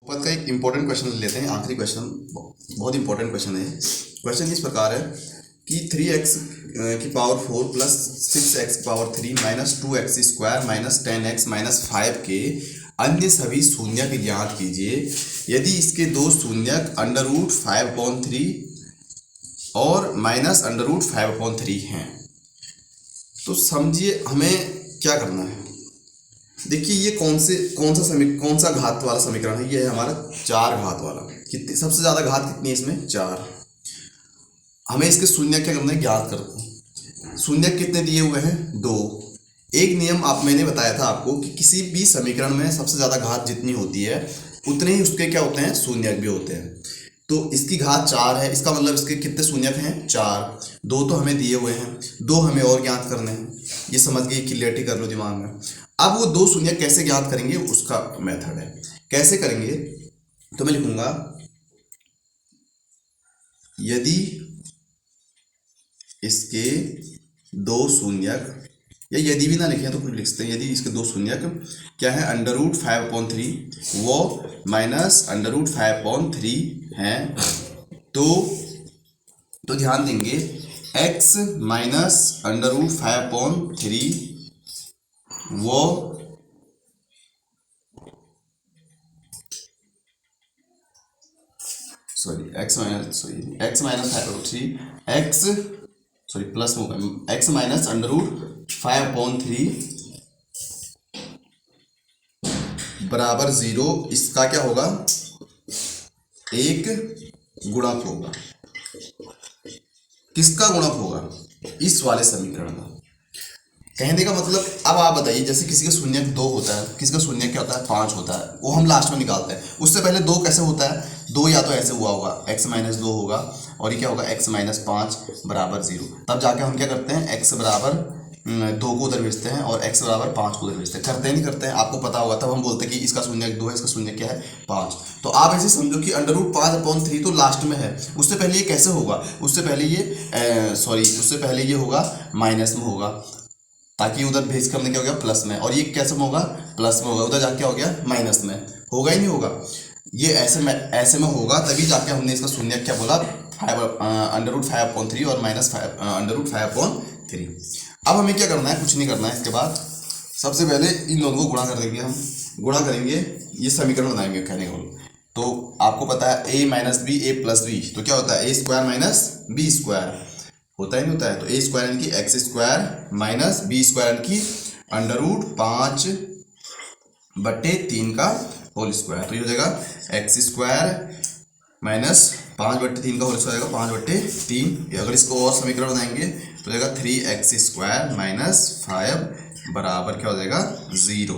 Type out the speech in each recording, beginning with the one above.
पद का एक इंपॉर्टेंट क्वेश्चन लेते हैं, आखिरी क्वेश्चन, बहुत इंपॉर्टेंट क्वेश्चन है। क्वेश्चन इस प्रकार है कि 3x की पावर 4 प्लस 6x की power 3 minus 2x square minus 10x minus 5 के अन्य सभी शून्यक ज्ञात कीजिए यदि इसके दो शून्यक अंडर रूट 5/3 और माइनस अंडर रूट 5/3 हैं। तो समझिए हमें क्या करना है। देखिए ये कौन सा घात वाला समीकरण है। ये है हमारा 4 घात वाला। कितनी सबसे ज्यादा घात कितनी है इसमें? 4। हमें इसके शून्य क्या करना है, ज्ञात करना है। शून्य कितने दिए हुए हैं? 2। एक नियम मैंने बताया था आपको कि किसी भी समीकरण में सबसे ज्यादा घात जितनी होती है उतने ही उसके क्या होते हैं, शून्यक भी होते हैं। तो इसकी घात 4 है, इसका मतलब इसके कितने शून्यक हैं? 4। 2 तो हमें दिए हुए हैं, 2 हमें और ज्ञात करने हैं। ये समझ गए, क्लियरिटी कर लो दिमाग में। अब वो 2 शून्यक कैसे ज्ञात करेंगे उसका मेथड है। कैसे करेंगे तो मैं लिखूंगा यदि इसके 2 शून्यक, या यदि भी ना लिखें तो कुछ लिख सकते हैं। यदि इसके 2 शून्यक क्या है, अंडर रूट 5/3 वो माइनस अंडर रूट 5/3 हैं, तो ध्यान देंगे x माइनस अंडर रूट 5/3 वो x माइनस 5/3 प्लस में होगा x माइनस अंडर रूट 5/3 बराबर 0। इसका क्या होगा, एक गुणक होगा। किसका गुणक होगा? इस वाले समीकरण का। कहने का मतलब अब आप बताइए, जैसे किसी का शून्यक 2 होता है, किसी का शून्यक क्या होता है, 5 होता है, वो हम लास्ट में निकालते हैं। उससे पहले 2 कैसे होता है? 2 या तो ऐसे हुआ होगा x माइनस 2 होगा, और ये क्या होगा, x माइनस 5 बराबर 0। तब जाके हम क्या करते हैं, x बराबर 2 को उधर भेजते हैं और x बराबर 5 को उधर भेजते हैं। करते हैं नहीं करते हैं, आपको पता होगा। तब हम बोलते हैं कि इसका शून्यक 2 है, इसका शून्यक क्या है, 5। तो आप ऐसे समझो कि अंडर रूट 5/3 तो लास्ट में है। उससे पहले ये कैसे होगा, उससे पहले ये होगा माइनस में होगा, ताकि उधर भेज कर हमने क्या हो गया, प्लस में। और ये कैसे में होगा, प्लस में होगा। उधर जाके क्या हो गया, माइनस में। होगा ही नहीं होगा, ये ऐसे में होगा। तभी जाके हमने इसका शून्यक क्या बोला, अंडर रूट 5/3 और माइनस अंडर रूट 5/3। अब हमें क्या करना है, कुछ नहीं करना है। इसके बाद सबसे पहले इन दोनों को गुणा कर देंगे। हम गुणा करेंगे, ये समीकरण बनाएंगे कहने को। तो आपको पता है a minus B a plus B, तो क्या होता है, a square minus B square होता ही नहीं होता है। तो a स्क्वायर यानी कि x square minus B square यानी कि अंडर रूट 5/3 का होल स्क्वायर। तो ये हो जाएगा x स्क्वायर माइनस 5/3 का होल स्क्वायर आएगा 5/3। अगर इसको और समीकरण बनाएंगे तो जाएगा 3x स्क्वायर माइनस 5 बराबर क्या हो जाएगा, 0।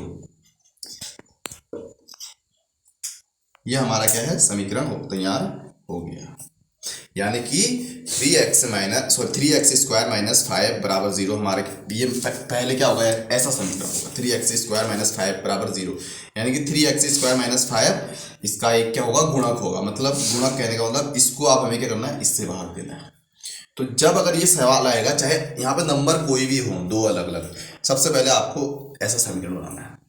ये हमारा क्या है, समीकरण तैयार हो गया। यानी कि 3x स्क्वायर माइनस 5 बराबर 0 हमारे ये पहले क्या होगा, ऐसा समीकरण होगा 3x स्क्वायर माइनस 5 बराबर 0। यानी कि 3x स्क्वायर माइनस 5 इसका एक क्या होगा, गुणक होगा। मतलब गुणक कहने का मतलब इसको आप हमें क्या करना है, इससे भाग देना है। तो जब अगर ये सवाल आएगा, चाहे यहाँ पे नंबर कोई भी हो, 2 अलग अलग, सबसे पहले आपको ऐसा समीकरण बनाना है।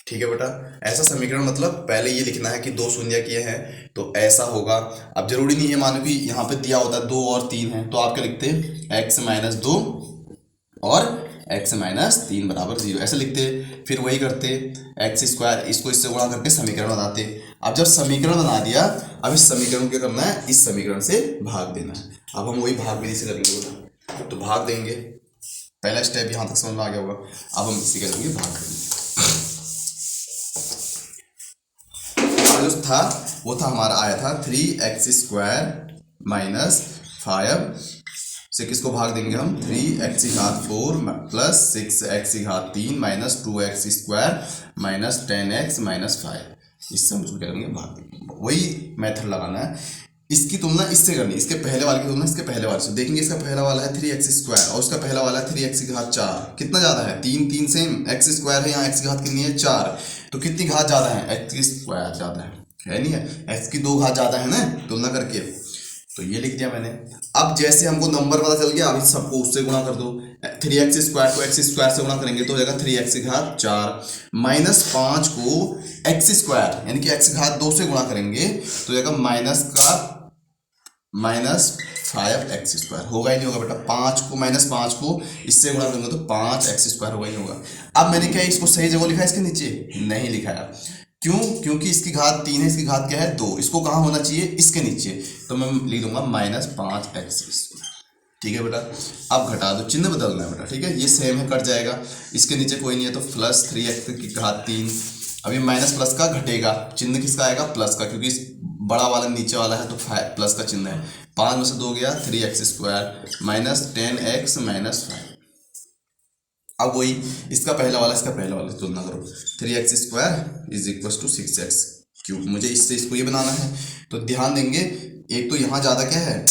ठीक है बेटा, ऐसा समीकरण मतलब पहले ये लिखना है कि 2 शून्यक ये हैं तो ऐसा होगा। अब जरूरी नहीं है, मानो कि यहाँ पे दिया होता है 2 और 3 है, तो आप क्या लिखते हैं, x माइनस 2 और x माइनस 3 बराबर 0 ऐसे लिखते। फिर वही करते, x स्क्वायर इसको इससे गुणा करके समीकरण बनाते। अब जब समीकरण बना दिया, अब इस समीकरण को क्या करना है, इस समीकरण से भाग देना है। अब हम वही भाग विधि से करेंगे बेटा, तो भाग देंगे। पहला स्टेप यहाँ तक समझ में आ गया होगा। अब हम इसी करेंगे, भाग देंगे। जो था वो था हमारा आया था 3x स्क्वायर माइनस 5 से किसको भाग देंगे हम, 3x की घात 4 प्लस 6x की घात 3 minus 2x square minus 10x minus 5। इससे हम क्या करेंगे, भाग देंगे। वही मेथड लगाना है। इसकी तुलना इससे करनी, इसके पहले वाले की तुलना इसके पहले वाले से। देखेंगे इसका पहला वाला है 3x स्क्वायर और उसका पहला वाला है 3x की घात 4। कितना ज्यादा है, 3 सेम, x स्क्वायर है, यहाँ x की घात कितनी है, 4। तो कितनी घात ज्यादा है, x की स्क्वायर ज्यादा है नहीं है, x की 2 घात ज्यादा है ना, तुलना करके। तो ये लिख दिया मैंने। अब जैसे हमको नंबर पता चल गया, अभी सबको उससे गुणा कर दो। 3x² को x² से गुणा करेंगे तो हो जाएगा 3x⁴ माइनस 5 को x² यानी कि x⁴ 2 से गुणा करेंगे तो हो जाएगा -5x²। होगा ही नहीं होगा बेटा, 5 को -5 को इससे गुणा करेंगे तो 5x² होगा ही होगा। अब मैंने क्या इसको सही जगह लिखा है, इसके नीचे नहीं लिखा है। क्यों? क्योंकि इसकी घात 3 है, इसकी घात क्या है 2। इसको कहाँ होना चाहिए? इसके नीचे। तो मैं लिख दूंगा -5x²। ठीक है बेटा। अब घटा दो, चिन्ह बदलना है बेटा, ठीक है। ये सेम है, कट जाएगा। इसके नीचे कोई नहीं है तो +3x⁴। अभी माइनस प्लस का घटेगा, चिन्ह किसका आएगा? प्लस का, क्योंकि बड़ा वाला नीचे वाला है तो प्लस का चिन्ह है। 5 में से 2 गया, 3x² माइनस 10x माइनस 5। अब वही इसका पहला वाला इसका पहला वाला तुलना करो। 3x² = 6x3। मुझे इससे इसको ये बनाना है तो ध्यान देंगे, एक तो यहाँ ज़्यादा क्या है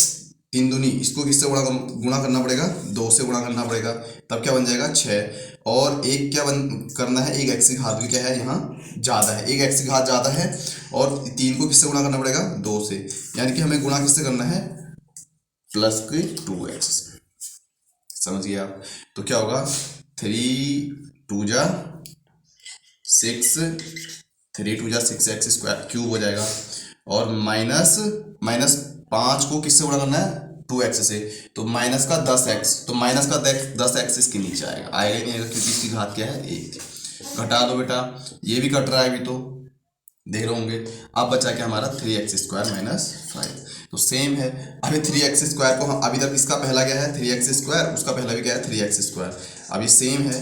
3 दूनी, इसको किससे गुणा करना पड़ेगा? 2 से गुणा करना पड़ेगा, तब क्या बन जाएगा 6। और एक क्या करना है, एक x⁴ भी क्या है यहाँ ज़्यादा है, एक x⁴ ज़्यादा है। और 3 को किससे गुणा करना पड़ेगा? 2 से, यानी कि हमें गुणा किससे करना है? +2x से। समझ गए आप? तो क्या होगा 3 2 जा 6, 3 2 जा 6x² हो जाएगा। और माइनस 5 को किससे गुणा करना है? 2x से, तो माइनस का 10x, तो माइनस का 10x इसके नीचे आएगा ही नहीं आएगा, क्योंकि इसकी घात क्या है 1। घटा दो बेटा, ये भी कट रहा है अभी तो देख रहे होंगे। अब बचा क्या हमारा 3x² माइनस 5। तो सेम है। अभी 3x² को हम अभी तक इसका पहला क्या है 3x², उसका पहला भी क्या है 3x²। अभी सेम है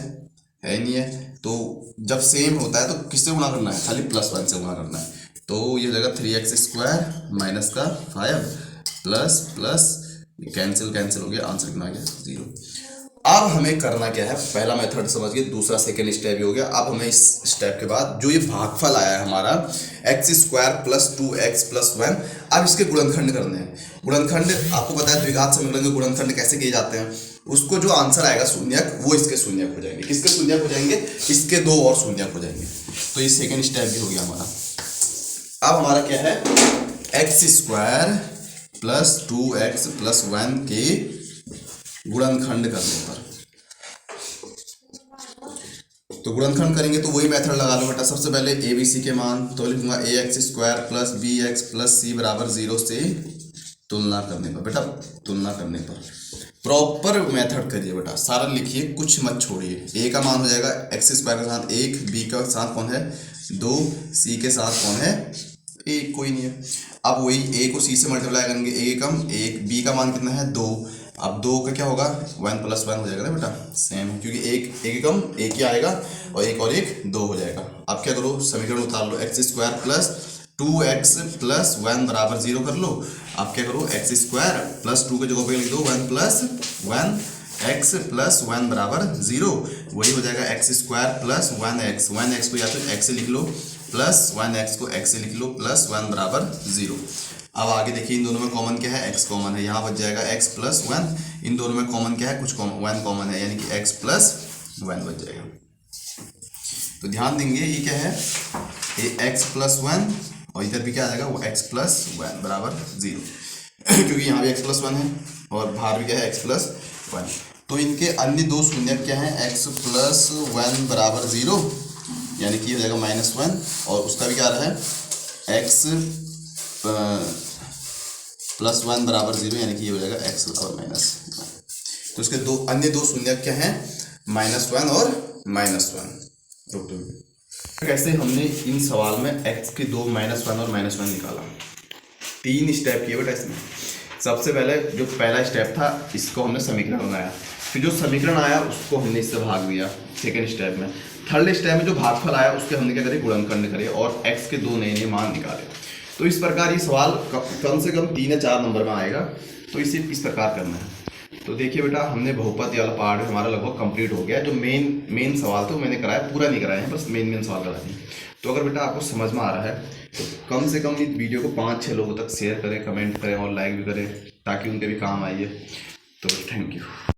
नहीं है? तो जब सेम होता है तो किससे गुणा करना है? खाली +1 से गुणा करना है। तो ये हो जाएगा 3x² माइनस का 5 प्लस कैंसिल हो गया, आंसर कितना आ गया 0। अब हमें करना क्या है? पहला मेथड समझ गए, दूसरा सेकेंड स्टेप भी हो गया। अब हमें इस स्टेप के बाद जो ये भागफल आया है हमारा x² + 2x + 1, अब इसके गुणनखंड करने हैं। गुणनखंड आपको पता है, द्विघात समीकरण के गुणनखंड कैसे किए जाते हैं। उसको जो आंसर आएगा शून्यक, वो इसके शून्यक हो जाएंगे। किसके शून्यक हो जाएंगे? इसके 2 और शून्यक हो जाएंगे। तो ये सेकेंड स्टेप भी हो गया हमारा। अब हमारा क्या है? x² + 2x + 1 के गुणनखंड करने पर, तो गुणनखंड करेंगे तो वही मेथड लगा लो बेटा। सबसे पहले ABC के मान तो लिखूंगा ax² + bx + c = 0 से तुलना करने पर। बेटा तुलना करने पर प्रॉपर मेथड करिए बेटा, सारा लिखिए, कुछ मत छोड़िए। a का मान हो जाएगा x² के साथ 1, b का साथ कौन है 2, c के साथ कौन है 1, कोई नहीं है। अब वही a को c से मल्टीप्लाई करेंगे, a कम 1, b का मान कितना है 2। अब 2 का क्या होगा 1 + 1 हो जाएगा ना बेटा, सेम है, क्योंकि एक कम एक ही आएगा और एक 2 हो जाएगा। अब क्या करो, समीकरण उतार लो, x² + 2x + 1 = 0 कर लो। अब क्या करो, x² + 2 के जगह पे लिख दो 1 + 1 x + 1 = 0। वही हो जाएगा x² + 1x को या तो x से लिख लो, प्लस 1x को x से लिख लो, +1 = 0। अब आगे देखिए, इन दोनों में कॉमन क्या है? x कॉमन है, यहाँ बच जाएगा x + 1। इन दोनों में कॉमन क्या है? कुछ 1 कॉमन है, यानी कि x + 1 बच जाएगा। तो ध्यान देंगे, ये क्या है? ये x + 1 और इधर भी क्या आ जाएगा? वो x + 1 = 0, क्योंकि यहाँ भी x + 1 है और बाहर भी क्या है x + 1। तो इनके अन्य 2 शून्यक क्या हैं? x + 1 = 0, यानी कि हो जाएगा -1, और उसका भी क्या आ रहा है x + 1 = 0, यानी कि ये हो जाएगा x = -1। तो इसके अन्य 2 शून्यक क्या हैं? -1 और -1। कैसे हमने इन सवाल में x के 2 -1 और -1 निकाला? 3 स्टेप किए बेटा इसमें। सबसे पहले जो पहला स्टेप था, इसको हमने समीकरण बनाया, फिर जो समीकरण आया उसको हमने इससे भाग दिया सेकेंड स्टेप में। थर्ड स्टेप में जो भागफल आया उसके हमने क्या करे? गुणनखंड करे और x के 2 नए मान निकाले। तो इस प्रकार ये सवाल कम से कम 3 या 4 नंबर में आएगा। तो इसे इस प्रकार करना है। तो देखिए बेटा, हमने बहुपद वाला पार्ट हमारा लगभग कंप्लीट हो गया। जो मेन सवाल थे वो मैंने कराया, पूरा नहीं कराया है, बस मेन सवाल करा दिए। तो अगर बेटा आपको समझ में आ रहा है तो कम से कम इस वीडियो को 5-6 लोगों तक शेयर करें, कमेंट करें और लाइक भी करें, ताकि उनके भी काम आइए। तो थैंक यू।